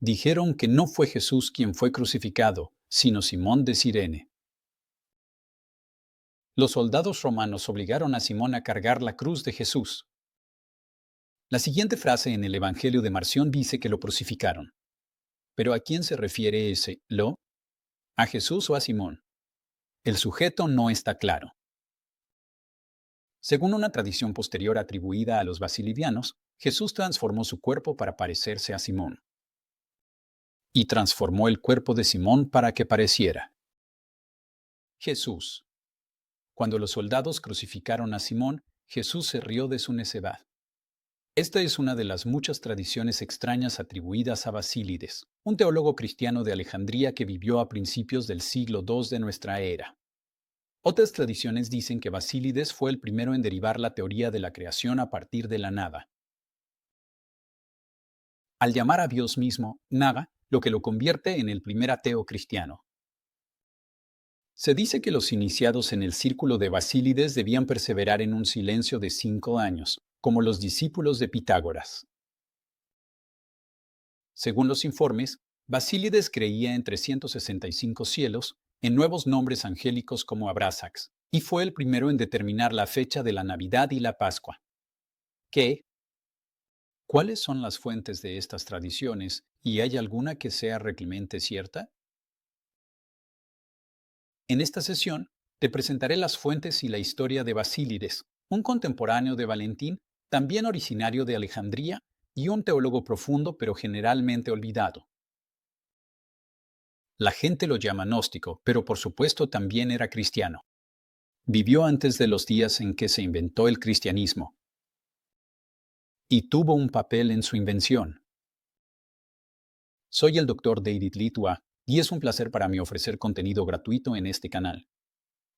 Dijeron que no fue Jesús quien fue crucificado, sino Simón de Cirene. Los soldados romanos obligaron a Simón a cargar la cruz de Jesús. La siguiente frase en el Evangelio de Marción dice que lo crucificaron. ¿Pero a quién se refiere ese lo? ¿A Jesús o a Simón? El sujeto no está claro. Según una tradición posterior atribuida a los basilidianos, Jesús transformó su cuerpo para parecerse a Simón. Y transformó el cuerpo de Simón para que pareciera. Jesús. Cuando los soldados crucificaron a Simón, Jesús se rió de su necedad. Esta es una de las muchas tradiciones extrañas atribuidas a Basílides, un teólogo cristiano de Alejandría que vivió a principios del siglo II de nuestra era. Otras tradiciones dicen que Basílides fue el primero en derivar la teoría de la creación a partir de la nada. Al llamar a Dios mismo nada, lo que lo convierte en el primer ateo cristiano. Se dice que los iniciados en el círculo de Basílides debían perseverar en un silencio de 5 años, como los discípulos de Pitágoras. Según los informes, Basílides creía en 365 cielos, en nuevos nombres angélicos como Abrasax, y fue el primero en determinar la fecha de la Navidad y la Pascua. ¿Cuáles son las fuentes de estas tradiciones y hay alguna que sea realmente cierta? En esta sesión, te presentaré las fuentes y la historia de Basílides, un contemporáneo de Valentín, también originario de Alejandría, y un teólogo profundo pero generalmente olvidado. La gente lo llama gnóstico, pero por supuesto también era cristiano. Vivió antes de los días en que se inventó el cristianismo. Y tuvo un papel en su invención. Soy el Dr. David Litua, y es un placer para mí ofrecer contenido gratuito en este canal.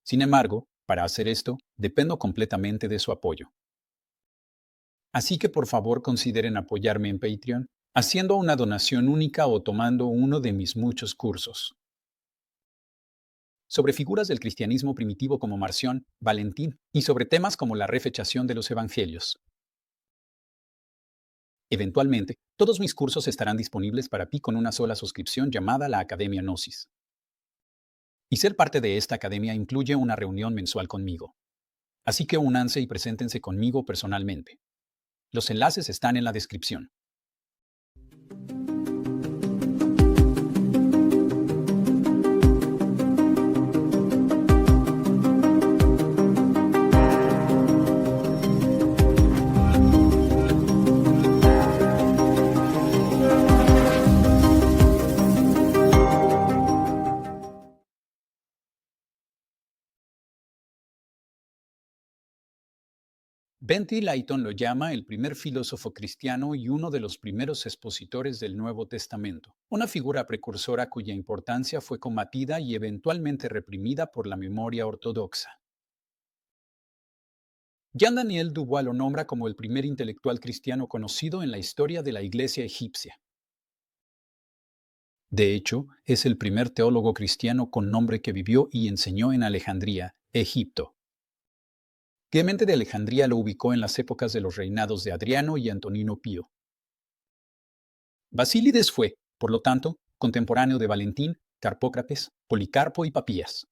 Sin embargo, para hacer esto, dependo completamente de su apoyo. Así que por favor consideren apoyarme en Patreon, haciendo una donación única o tomando uno de mis muchos cursos. Sobre figuras del cristianismo primitivo como Marción, Valentín, y sobre temas como la refechación de los evangelios. Eventualmente, todos mis cursos estarán disponibles para ti con una sola suscripción llamada la Academia Gnosis. Y ser parte de esta academia incluye una reunión mensual conmigo. Así que únanse y preséntense conmigo personalmente. Los enlaces están en la descripción. Bentley Layton lo llama el primer filósofo cristiano y uno de los primeros expositores del Nuevo Testamento, una figura precursora cuya importancia fue combatida y eventualmente reprimida por la memoria ortodoxa. Jean Daniel Dubois lo nombra como el primer intelectual cristiano conocido en la historia de la Iglesia egipcia. De hecho, es el primer teólogo cristiano con nombre que vivió y enseñó en Alejandría, Egipto. Clemente de Alejandría lo ubicó en las épocas de los reinados de Adriano y Antonino Pío. Basílides fue, por lo tanto, contemporáneo de Valentín, Carpócrates, Policarpo y Papías.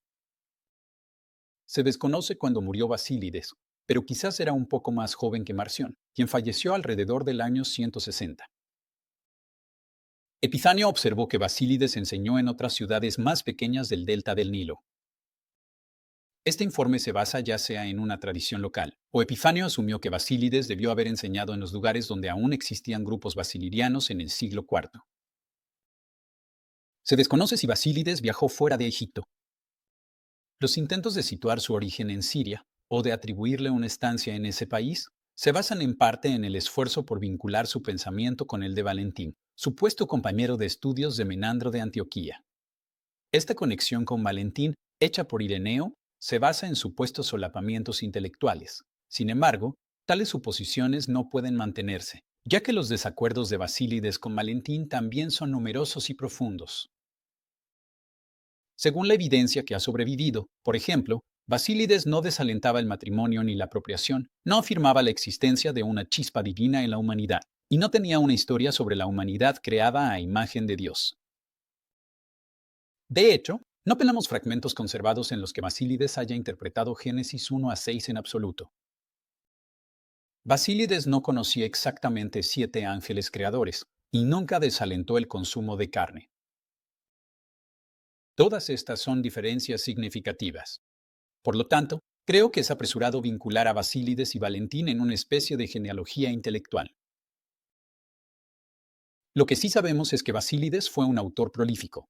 Se desconoce cuándo murió Basílides, pero quizás era un poco más joven que Marción, quien falleció alrededor del año 160. Epifanio observó que Basílides enseñó en otras ciudades más pequeñas del delta del Nilo. Este informe se basa ya sea en una tradición local, o Epifanio asumió que Basílides debió haber enseñado en los lugares donde aún existían grupos basilirianos en el siglo IV. Se desconoce si Basílides viajó fuera de Egipto. Los intentos de situar su origen en Siria, o de atribuirle una estancia en ese país, se basan en parte en el esfuerzo por vincular su pensamiento con el de Valentín, supuesto compañero de estudios de Menandro de Antioquía. Esta conexión con Valentín, hecha por Ireneo, se basa en supuestos solapamientos intelectuales. Sin embargo, tales suposiciones no pueden mantenerse, ya que los desacuerdos de Basílides con Valentín también son numerosos y profundos. Según la evidencia que ha sobrevivido, por ejemplo, Basílides no desalentaba el matrimonio ni la apropiación, no afirmaba la existencia de una chispa divina en la humanidad, y no tenía una historia sobre la humanidad creada a imagen de Dios. De hecho, no tenemos fragmentos conservados en los que Basílides haya interpretado Génesis 1 a 6 en absoluto. Basílides no conocía exactamente 7 ángeles creadores y nunca desalentó el consumo de carne. Todas estas son diferencias significativas. Por lo tanto, creo que es apresurado vincular a Basílides y Valentín en una especie de genealogía intelectual. Lo que sí sabemos es que Basílides fue un autor prolífico.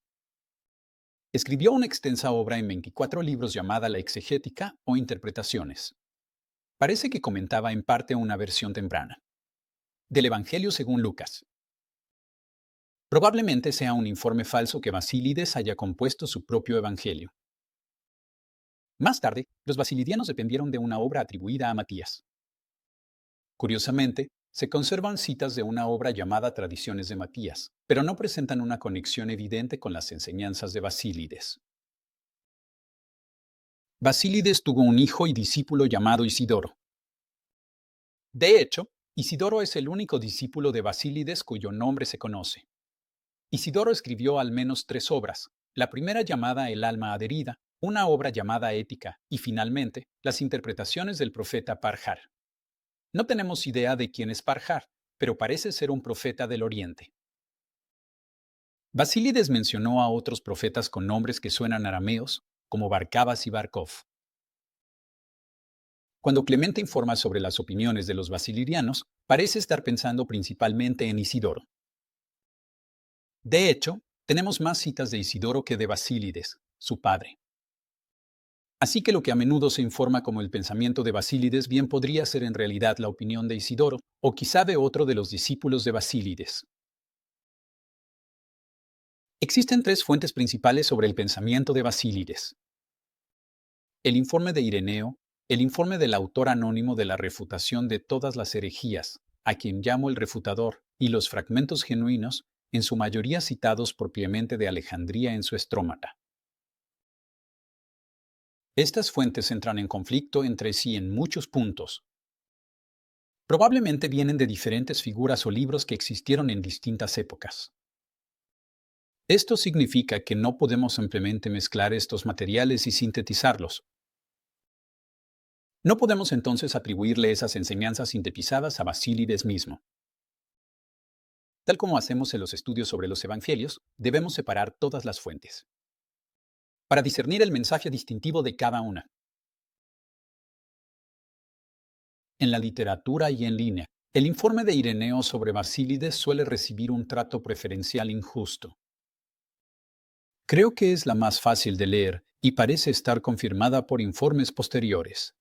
Escribió una extensa obra en 24 libros llamada La Exegética o Interpretaciones. Parece que comentaba en parte una versión temprana del Evangelio según Lucas. Probablemente sea un informe falso que Basílides haya compuesto su propio Evangelio. Más tarde, los basilidianos dependieron de una obra atribuida a Matías. Curiosamente, se conservan citas de una obra llamada Tradiciones de Matías, pero no presentan una conexión evidente con las enseñanzas de Basílides. Basílides tuvo un hijo y discípulo llamado Isidoro. De hecho, Isidoro es el único discípulo de Basílides cuyo nombre se conoce. Isidoro escribió al menos 3 obras, la primera llamada El alma adherida, una obra llamada Ética y finalmente las interpretaciones del profeta Parjar. No tenemos idea de quién es Parjar, pero parece ser un profeta del Oriente. Basílides mencionó a otros profetas con nombres que suenan arameos, como Barcabas y Barkov. Cuando Clemente informa sobre las opiniones de los basilirianos, parece estar pensando principalmente en Isidoro. De hecho, tenemos más citas de Isidoro que de Basílides, su padre. Así que lo que a menudo se informa como el pensamiento de Basílides bien podría ser en realidad la opinión de Isidoro, o quizá de otro de los discípulos de Basílides. Existen 3 fuentes principales sobre el pensamiento de Basílides: el informe de Ireneo, el informe del autor anónimo de la refutación de todas las herejías, a quien llamo el refutador, y los fragmentos genuinos, en su mayoría citados por Clemente de Alejandría en su Estrómata. Estas fuentes entran en conflicto entre sí en muchos puntos. Probablemente vienen de diferentes figuras o libros que existieron en distintas épocas. Esto significa que no podemos simplemente mezclar estos materiales y sintetizarlos. No podemos entonces atribuirle esas enseñanzas sintetizadas a Basílides mismo. Tal como hacemos en los estudios sobre los evangelios, debemos separar todas las fuentes para discernir el mensaje distintivo de cada una. En la literatura y en línea, el informe de Ireneo sobre Basílides suele recibir un trato preferencial injusto. Creo que es la más fácil de leer y parece estar confirmada por informes posteriores.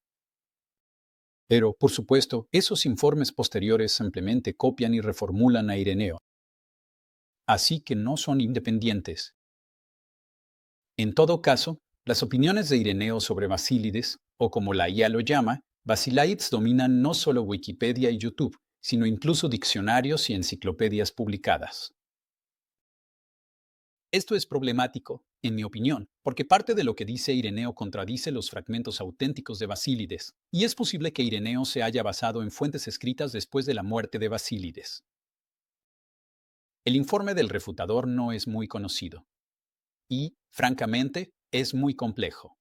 Pero, por supuesto, esos informes posteriores simplemente copian y reformulan a Ireneo, así que no son independientes. En todo caso, las opiniones de Ireneo sobre Basílides, o como la IA lo llama, Basilaids dominan no solo Wikipedia y YouTube, sino incluso diccionarios y enciclopedias publicadas. Esto es problemático, en mi opinión, porque parte de lo que dice Ireneo contradice los fragmentos auténticos de Basílides, y es posible que Ireneo se haya basado en fuentes escritas después de la muerte de Basílides. El informe del refutador no es muy conocido y, francamente, es muy complejo.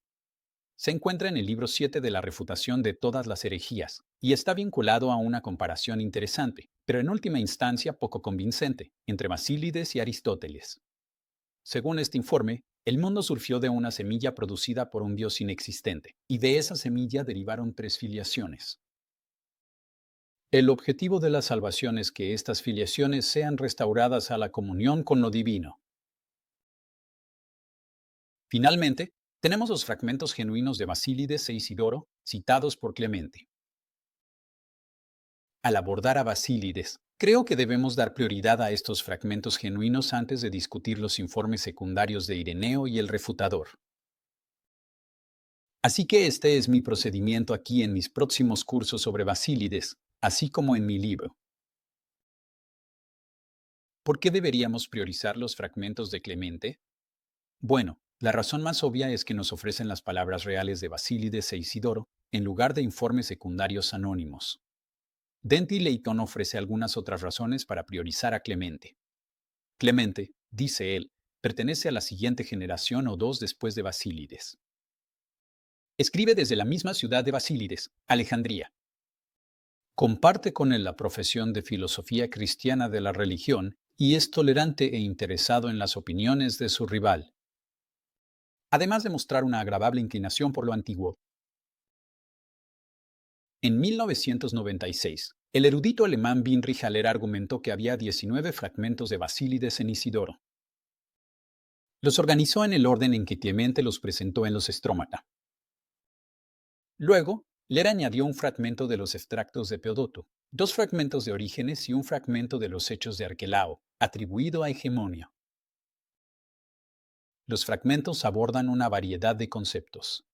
Se encuentra en el libro 7 de la refutación de todas las herejías y está vinculado a una comparación interesante, pero en última instancia poco convincente, entre Basílides y Aristóteles. Según este informe, el mundo surgió de una semilla producida por un dios inexistente, y de esa semilla derivaron 3 filiaciones. El objetivo de la salvación es que estas filiaciones sean restauradas a la comunión con lo divino. Finalmente, tenemos los fragmentos genuinos de Basílides e Isidoro, citados por Clemente. Al abordar a Basílides, creo que debemos dar prioridad a estos fragmentos genuinos antes de discutir los informes secundarios de Ireneo y el refutador. Así que este es mi procedimiento aquí en mis próximos cursos sobre Basílides, así como en mi libro. ¿Por qué deberíamos priorizar los fragmentos de Clemente? Bueno, la razón más obvia es que nos ofrecen las palabras reales de Basílides e Isidoro, en lugar de informes secundarios anónimos. Denti Layton ofrece algunas otras razones para priorizar a Clemente. Clemente, dice él, pertenece a la siguiente generación o dos después de Basílides. Escribe desde la misma ciudad de Basílides, Alejandría. Comparte con él la profesión de filosofía cristiana de la religión y es tolerante e interesado en las opiniones de su rival, además de mostrar una agradable inclinación por lo antiguo. En 1996, el erudito alemán Winrich Haller argumentó que había 19 fragmentos de Basílides en Isidoro. Los organizó en el orden en que Clemente los presentó en los Strómata. Luego, Leer añadió un fragmento de los extractos de Peodoto, dos fragmentos de Orígenes y un fragmento de los Hechos de Arquelao, atribuido a Hegemonio. Los fragmentos abordan una variedad de conceptos.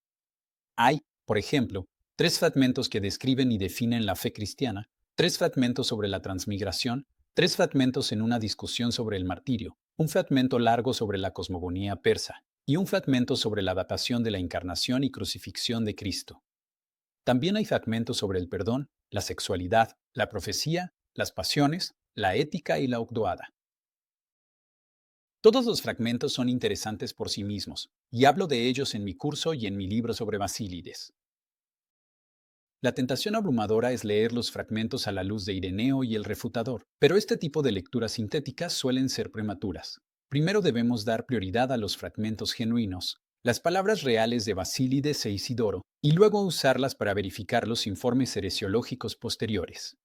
Hay, por ejemplo, tres fragmentos que describen y definen la fe cristiana, tres fragmentos sobre la transmigración, tres fragmentos en una discusión sobre el martirio, un fragmento largo sobre la cosmogonía persa y un fragmento sobre la datación de la encarnación y crucifixión de Cristo. También hay fragmentos sobre el perdón, la sexualidad, la profecía, las pasiones, la ética y la ogdoada. Todos los fragmentos son interesantes por sí mismos, y hablo de ellos en mi curso y en mi libro sobre Basílides. La tentación abrumadora es leer los fragmentos a la luz de Ireneo y el refutador, pero este tipo de lecturas sintéticas suelen ser prematuras. Primero debemos dar prioridad a los fragmentos genuinos, las palabras reales de Basílides e Isidoro, y luego usarlas para verificar los informes heresiológicos posteriores.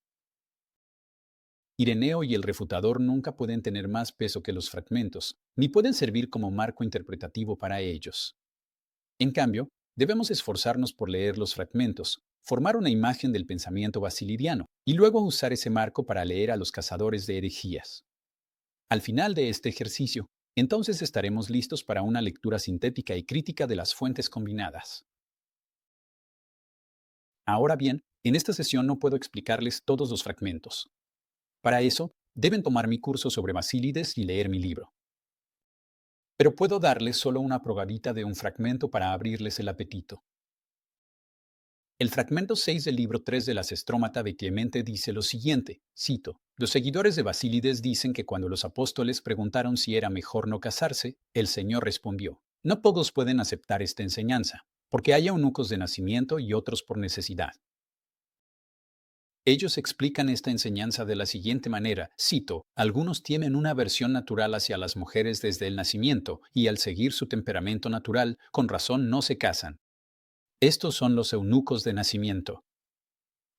Ireneo y el refutador nunca pueden tener más peso que los fragmentos, ni pueden servir como marco interpretativo para ellos. En cambio, debemos esforzarnos por leer los fragmentos, formar una imagen del pensamiento basilidiano, y luego usar ese marco para leer a los cazadores de herejías. Al final de este ejercicio, entonces estaremos listos para una lectura sintética y crítica de las fuentes combinadas. Ahora bien, en esta sesión no puedo explicarles todos los fragmentos. Para eso, deben tomar mi curso sobre Basílides y leer mi libro. Pero puedo darles solo una probadita de un fragmento para abrirles el apetito. El fragmento 6 del libro 3 de las Estrómata de Clemente dice lo siguiente, cito, los seguidores de Basílides dicen que cuando los apóstoles preguntaron si era mejor no casarse, el Señor respondió, no pocos pueden aceptar esta enseñanza, porque hay eunucos de nacimiento y otros por necesidad. Ellos explican esta enseñanza de la siguiente manera, cito, algunos tienen una aversión natural hacia las mujeres desde el nacimiento, y al seguir su temperamento natural, con razón no se casan. Estos son los eunucos de nacimiento.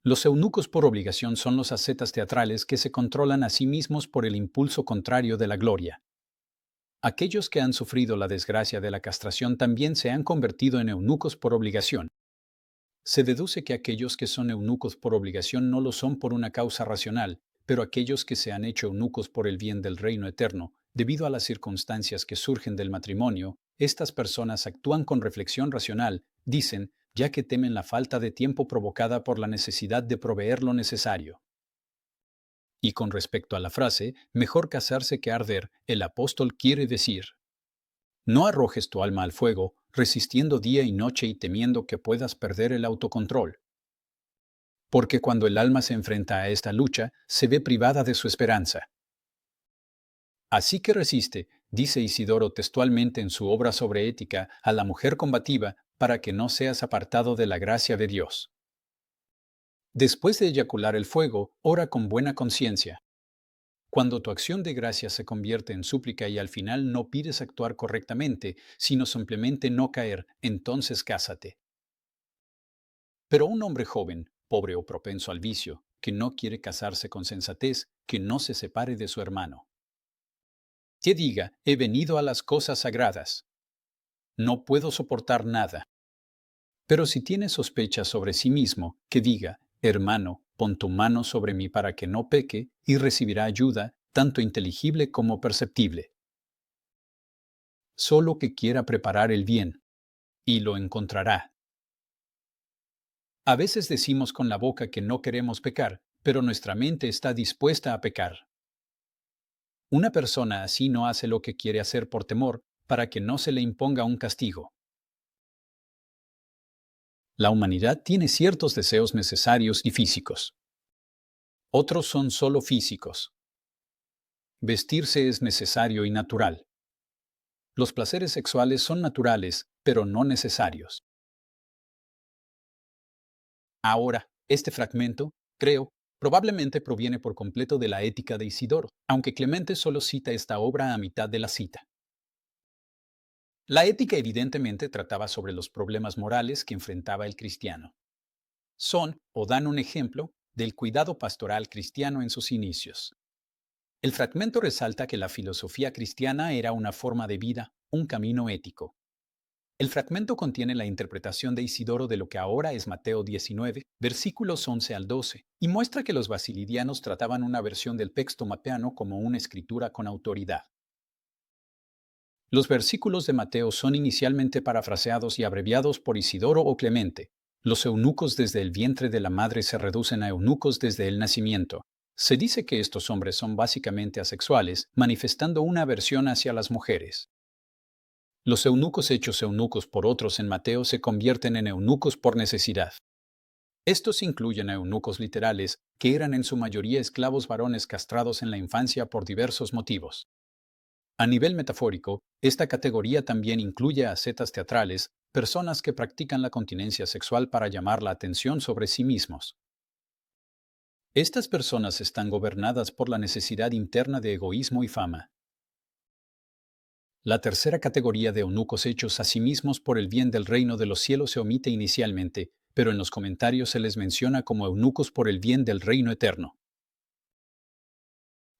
Los eunucos por obligación son los ascetas teatrales que se controlan a sí mismos por el impulso contrario de la gloria. Aquellos que han sufrido la desgracia de la castración también se han convertido en eunucos por obligación. Se deduce que aquellos que son eunucos por obligación no lo son por una causa racional, pero aquellos que se han hecho eunucos por el bien del reino eterno, debido a las circunstancias que surgen del matrimonio, estas personas actúan con reflexión racional, dicen, ya que temen la falta de tiempo provocada por la necesidad de proveer lo necesario. Y con respecto a la frase, mejor casarse que arder, el apóstol quiere decir, no arrojes tu alma al fuego, resistiendo día y noche y temiendo que puedas perder el autocontrol. Porque cuando el alma se enfrenta a esta lucha, se ve privada de su esperanza. Así que resiste, dice Isidoro textualmente en su obra sobre ética, a la mujer combativa, para que no seas apartado de la gracia de Dios. Después de eyacular el fuego, ora con buena conciencia. Cuando tu acción de gracia se convierte en súplica y al final no pides actuar correctamente, sino simplemente no caer, entonces cásate. Pero un hombre joven, pobre o propenso al vicio, que no quiere casarse con sensatez, que no se separe de su hermano. Que diga, he venido a las cosas sagradas. No puedo soportar nada. Pero si tiene sospechas sobre sí mismo, que diga, hermano, pon tu mano sobre mí para que no peque, y recibirá ayuda, tanto inteligible como perceptible. Solo que quiera preparar el bien, y lo encontrará. A veces decimos con la boca que no queremos pecar, pero nuestra mente está dispuesta a pecar. Una persona así no hace lo que quiere hacer por temor, para que no se le imponga un castigo. La humanidad tiene ciertos deseos necesarios y físicos. Otros son solo físicos. Vestirse es necesario y natural. Los placeres sexuales son naturales, pero no necesarios. Ahora, este fragmento, creo, probablemente proviene por completo de la Ética de Isidoro, aunque Clemente solo cita esta obra a mitad de la cita. La ética evidentemente trataba sobre los problemas morales que enfrentaba el cristiano. Son, o dan un ejemplo, del cuidado pastoral cristiano en sus inicios. El fragmento resalta que la filosofía cristiana era una forma de vida, un camino ético. El fragmento contiene la interpretación de Isidoro de lo que ahora es Mateo 19, versículos 11 al 12, y muestra que los basilidianos trataban una versión del texto mateano como una escritura con autoridad. Los versículos de Mateo son inicialmente parafraseados y abreviados por Isidoro o Clemente. Los eunucos desde el vientre de la madre se reducen a eunucos desde el nacimiento. Se dice que estos hombres son básicamente asexuales, manifestando una aversión hacia las mujeres. Los eunucos hechos eunucos por otros en Mateo se convierten en eunucos por necesidad. Estos incluyen a eunucos literales, que eran en su mayoría esclavos varones castrados en la infancia por diversos motivos. A nivel metafórico, esta categoría también incluye a ascetas teatrales, personas que practican la continencia sexual para llamar la atención sobre sí mismos. Estas personas están gobernadas por la necesidad interna de egoísmo y fama. La tercera categoría de eunucos hechos a sí mismos por el bien del reino de los cielos se omite inicialmente, pero en los comentarios se les menciona como eunucos por el bien del reino eterno.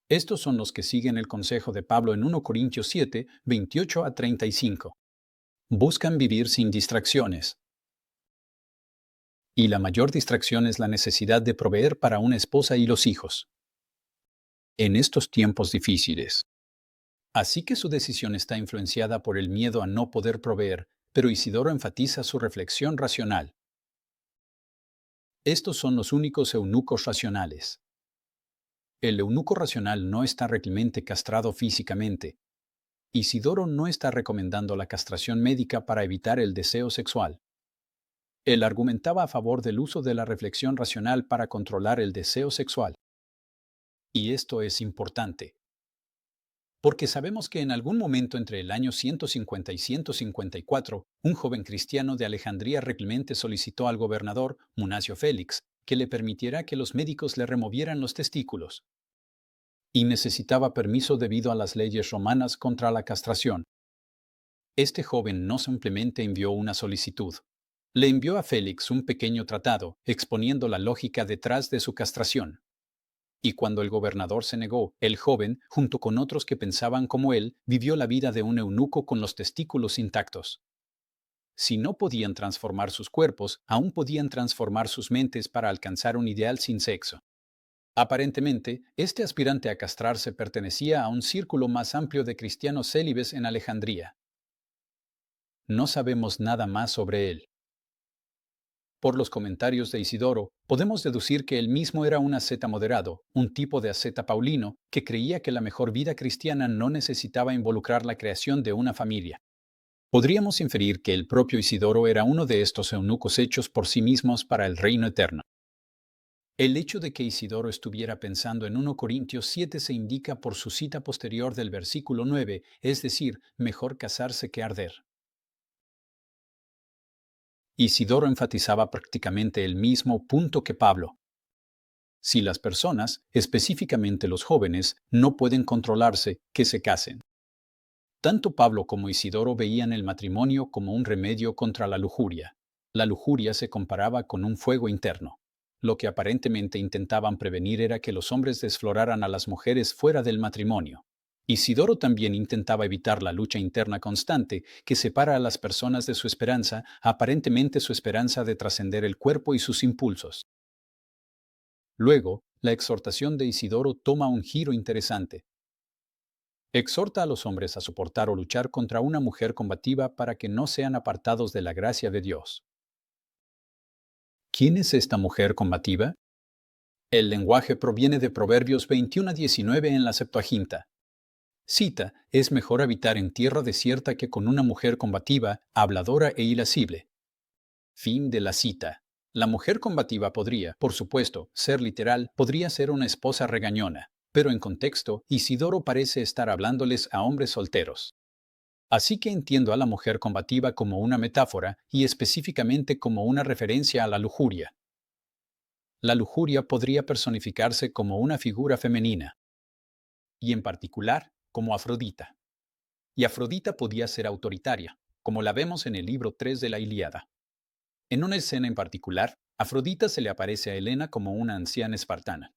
Estos son los que siguen el consejo de Pablo en 1 Corintios 7, 28 a 35. Buscan vivir sin distracciones. Y la mayor distracción es la necesidad de proveer para una esposa y los hijos. En estos tiempos difíciles. Así que su decisión está influenciada por el miedo a no poder proveer, pero Isidoro enfatiza su reflexión racional. Estos son los únicos eunucos racionales. El eunuco racional no está rectamente castrado físicamente. Isidoro no está recomendando la castración médica para evitar el deseo sexual. Él argumentaba a favor del uso de la reflexión racional para controlar el deseo sexual. Y esto es importante. Porque sabemos que en algún momento entre el año 150 y 154, un joven cristiano de Alejandría rectamente solicitó al gobernador, Munasio Félix, que le permitiera que los médicos le removieran los testículos. Y necesitaba permiso debido a las leyes romanas contra la castración. Este joven no simplemente envió una solicitud. Le envió a Félix un pequeño tratado, exponiendo la lógica detrás de su castración. Y cuando el gobernador se negó, el joven, junto con otros que pensaban como él, vivió la vida de un eunuco con los testículos intactos. Si no podían transformar sus cuerpos, aún podían transformar sus mentes para alcanzar un ideal sin sexo. Aparentemente, este aspirante a castrarse pertenecía a un círculo más amplio de cristianos célibes en Alejandría. No sabemos nada más sobre él. Por los comentarios de Isidoro, podemos deducir que él mismo era un asceta moderado, un tipo de asceta paulino, que creía que la mejor vida cristiana no necesitaba involucrar la creación de una familia. Podríamos inferir que el propio Isidoro era uno de estos eunucos hechos por sí mismos para el reino eterno. El hecho de que Isidoro estuviera pensando en 1 Corintios 7 se indica por su cita posterior del versículo 9, es decir, mejor casarse que arder. Isidoro enfatizaba prácticamente el mismo punto que Pablo. Si las personas, específicamente los jóvenes, no pueden controlarse, que se casen. Tanto Pablo como Isidoro veían el matrimonio como un remedio contra la lujuria. La lujuria se comparaba con un fuego interno. Lo que aparentemente intentaban prevenir era que los hombres desfloraran a las mujeres fuera del matrimonio. Isidoro también intentaba evitar la lucha interna constante que separa a las personas de su esperanza, aparentemente su esperanza de trascender el cuerpo y sus impulsos. Luego, la exhortación de Isidoro toma un giro interesante. Exhorta a los hombres a soportar o luchar contra una mujer combativa para que no sean apartados de la gracia de Dios. ¿Quién es esta mujer combativa? El lenguaje proviene de Proverbios 21 a 19 en la Septuaginta. Cita, es mejor habitar en tierra desierta que con una mujer combativa, habladora e irascible. Fin de la cita. La mujer combativa podría, por supuesto, ser literal, podría ser una esposa regañona, pero en contexto, Isidoro parece estar hablándoles a hombres solteros. Así que entiendo a la mujer combativa como una metáfora y específicamente como una referencia a la lujuria. La lujuria podría personificarse como una figura femenina, y en particular como Afrodita. Y Afrodita podía ser autoritaria, como la vemos en el libro 3 de la Ilíada. En una escena en particular, Afrodita se le aparece a Helena como una anciana espartana.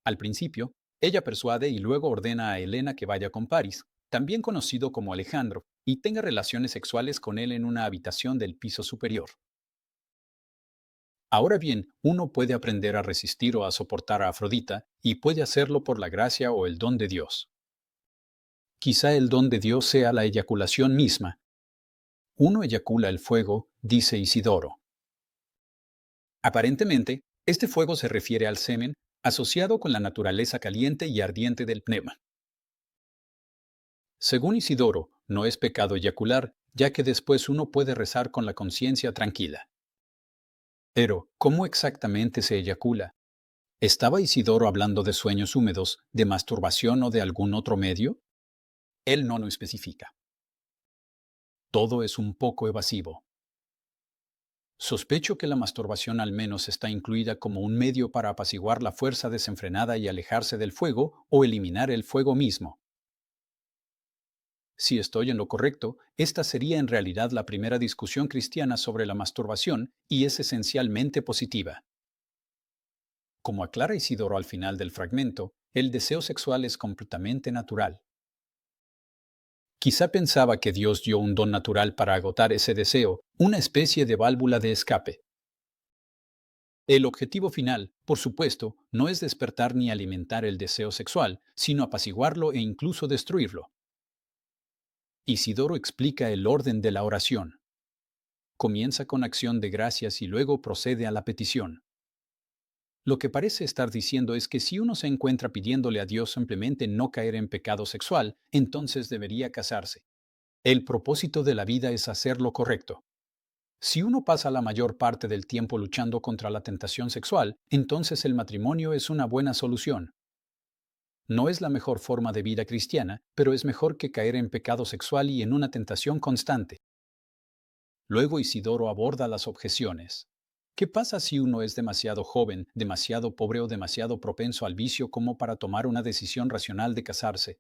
Al principio, ella persuade y luego ordena a Helena que vaya con Paris, también conocido como Alejandro, y tenga relaciones sexuales con él en una habitación del piso superior. Ahora bien, uno puede aprender a resistir o a soportar a Afrodita, y puede hacerlo por la gracia o el don de Dios. Quizá el don de Dios sea la eyaculación misma. Uno eyacula el fuego, dice Isidoro. Aparentemente, este fuego se refiere al semen, asociado con la naturaleza caliente y ardiente del pneuma. Según Isidoro, no es pecado eyacular, ya que después uno puede rezar con la conciencia tranquila. Pero, ¿cómo exactamente se eyacula? ¿Estaba Isidoro hablando de sueños húmedos, de masturbación o de algún otro medio? Él no lo especifica. Todo es un poco evasivo. Sospecho que la masturbación al menos está incluida como un medio para apaciguar la fuerza desenfrenada y alejarse del fuego o eliminar el fuego mismo. Si estoy en lo correcto, esta sería en realidad la primera discusión cristiana sobre la masturbación y es esencialmente positiva. Como aclara Isidoro al final del fragmento, el deseo sexual es completamente natural. Quizá pensaba que Dios dio un don natural para agotar ese deseo, una especie de válvula de escape. El objetivo final, por supuesto, no es despertar ni alimentar el deseo sexual, sino apaciguarlo e incluso destruirlo. Isidoro explica el orden de la oración. Comienza con acción de gracias y luego procede a la petición. Lo que parece estar diciendo es que si uno se encuentra pidiéndole a Dios simplemente no caer en pecado sexual, entonces debería casarse. El propósito de la vida es hacer lo correcto. Si uno pasa la mayor parte del tiempo luchando contra la tentación sexual, entonces el matrimonio es una buena solución. No es la mejor forma de vida cristiana, pero es mejor que caer en pecado sexual y en una tentación constante. Luego Isidoro aborda las objeciones. ¿Qué pasa si uno es demasiado joven, demasiado pobre o demasiado propenso al vicio como para tomar una decisión racional de casarse?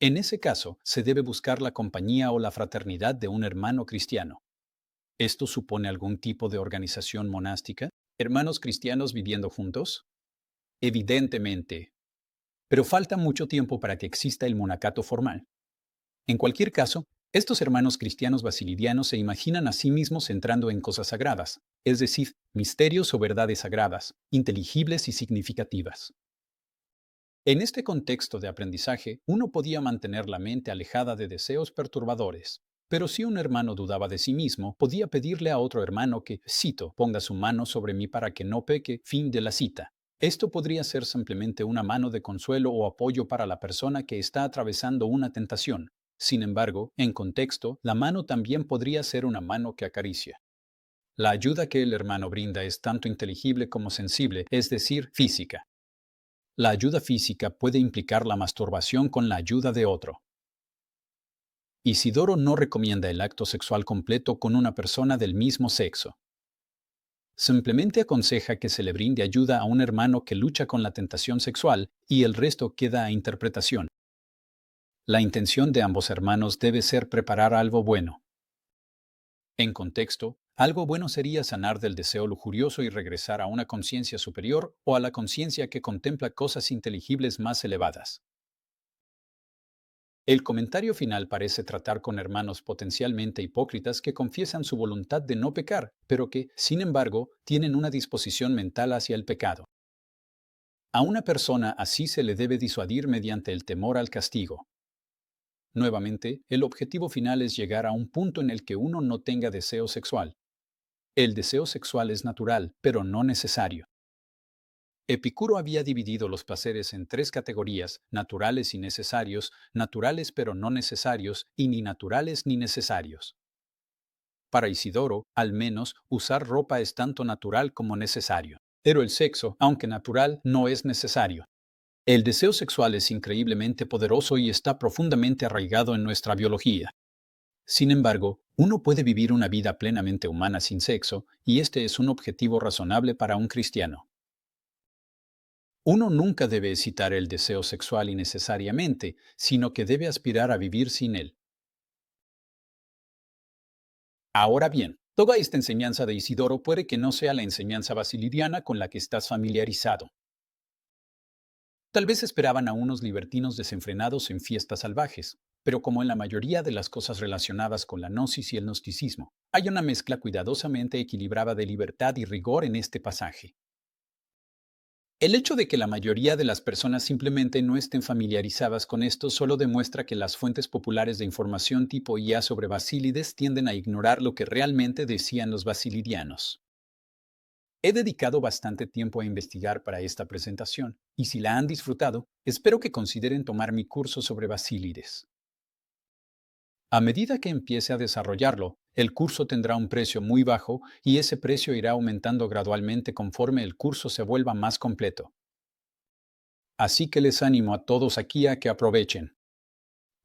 En ese caso, se debe buscar la compañía o la fraternidad de un hermano cristiano. ¿Esto supone algún tipo de organización monástica? ¿Hermanos cristianos viviendo juntos? Evidentemente. Pero falta mucho tiempo para que exista el monacato formal. En cualquier caso, estos hermanos cristianos basilidianos se imaginan a sí mismos entrando en cosas sagradas, es decir, misterios o verdades sagradas, inteligibles y significativas. En este contexto de aprendizaje, uno podía mantener la mente alejada de deseos perturbadores. Pero si un hermano dudaba de sí mismo, podía pedirle a otro hermano que, cito, ponga su mano sobre mí para que no peque, fin de la cita. Esto podría ser simplemente una mano de consuelo o apoyo para la persona que está atravesando una tentación. Sin embargo, en contexto, la mano también podría ser una mano que acaricia. La ayuda que el hermano brinda es tanto inteligible como sensible, es decir, física. La ayuda física puede implicar la masturbación con la ayuda de otro. Isidoro no recomienda el acto sexual completo con una persona del mismo sexo. Simplemente aconseja que se le brinde ayuda a un hermano que lucha con la tentación sexual y el resto queda a interpretación. La intención de ambos hermanos debe ser preparar algo bueno. En contexto, algo bueno sería sanar del deseo lujurioso y regresar a una conciencia superior o a la conciencia que contempla cosas inteligibles más elevadas. El comentario final parece tratar con hermanos potencialmente hipócritas que confiesan su voluntad de no pecar, pero que, sin embargo, tienen una disposición mental hacia el pecado. A una persona así se le debe disuadir mediante el temor al castigo. Nuevamente, el objetivo final es llegar a un punto en el que uno no tenga deseo sexual. El deseo sexual es natural, pero no necesario. Epicuro había dividido los placeres en tres categorías: naturales y necesarios, naturales pero no necesarios, y ni naturales ni necesarios. Para Isidoro, al menos, usar ropa es tanto natural como necesario. Pero el sexo, aunque natural, no es necesario. El deseo sexual es increíblemente poderoso y está profundamente arraigado en nuestra biología. Sin embargo, uno puede vivir una vida plenamente humana sin sexo, y este es un objetivo razonable para un cristiano. Uno nunca debe excitar el deseo sexual innecesariamente, sino que debe aspirar a vivir sin él. Ahora bien, toda esta enseñanza de Isidoro puede que no sea la enseñanza basiliriana con la que estás familiarizado. Tal vez esperaban a unos libertinos desenfrenados en fiestas salvajes, pero como en la mayoría de las cosas relacionadas con la gnosis y el gnosticismo, hay una mezcla cuidadosamente equilibrada de libertad y rigor en este pasaje. El hecho de que la mayoría de las personas simplemente no estén familiarizadas con esto solo demuestra que las fuentes populares de información tipo IA sobre Basílides tienden a ignorar lo que realmente decían los basilirianos. He dedicado bastante tiempo a investigar para esta presentación, y si la han disfrutado, espero que consideren tomar mi curso sobre Basílides. A medida que empiece a desarrollarlo, el curso tendrá un precio muy bajo y ese precio irá aumentando gradualmente conforme el curso se vuelva más completo. Así que les animo a todos aquí a que aprovechen.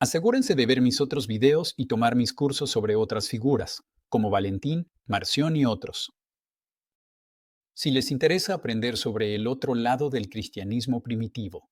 Asegúrense de ver mis otros videos y tomar mis cursos sobre otras figuras, como Valentín, Marción y otros. Si les interesa aprender sobre el otro lado del cristianismo primitivo,